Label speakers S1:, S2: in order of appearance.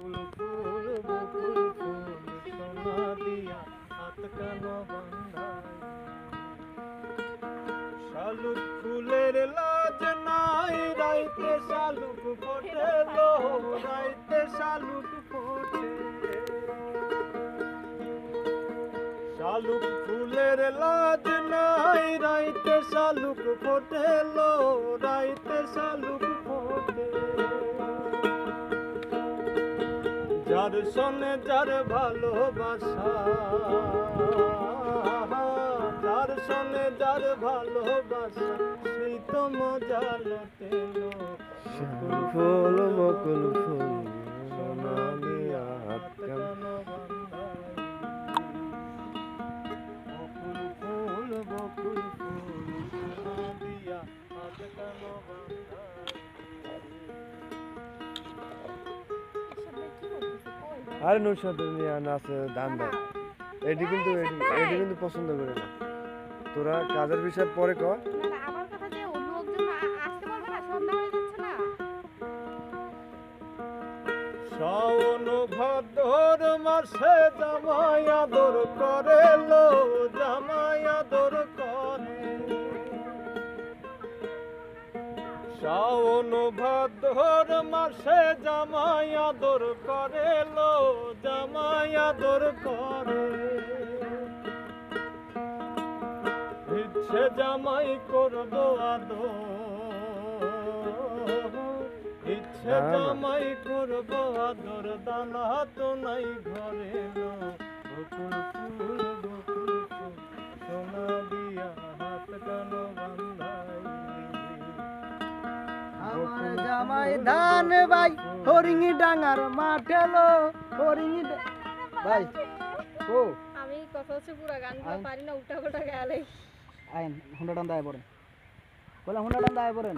S1: বকুল ফুল বকুল ফুল সোনা দিয়া হাত কেন বান্ধাই শালুক ফুলের লাজ নাই রাইতে শালুক ফোটে লো রাইতে শালুক ফোটে শালুক ফুলের লাজ নাই রাইতে শালুক ফোটে লো রাইতে শালুক ফোটে যার সনে যার ভালোবাসা যার সনে যার ভালোবাসা সেই তো মজা লটেলো
S2: ফুল বকুল ফুল সোনা দিয়া হাত কেন
S1: বকুল ফুল বকুল ফুল সোনা দিয়া হাত কেন
S2: আরে নুরশাদ নিয়ে নাচে দান দেয় এটি কিন্তু পছন্দ করে না তোরা কাজের বিষয় পরে কর
S3: আমার কথা যে লোকজন আসতে পারবে না সন্ধ্যা হয়ে যাচ্ছে না
S1: শ্রাবণ ভাদ্র মাসে জামাই আদর করে লো জামাই আদর করে শ্রাবণ ভাদ্র মাসে জামাই আদর করে লো জামাই আদর করে ইচ্ছে জামাই করবো আদর ইচ্ছে জামাই করবো আদর দানা তো নাই ঘরে লো বকুল ফুল সোনা দিয়া হাত কেন বান্ধাই
S4: আমার জামাই ধান ভাই হরিঙ্গি ডাঙ্গার মাঠেলো হরিঙ্গি ভাই ও
S3: আমি কথা হচ্ছে পুরো গান পারি না উল্টা পাল্টা গেলে
S4: আইন হুন্ডা ডান দায় পড়েন বলে হুন্ডা ডান দায় পড়েন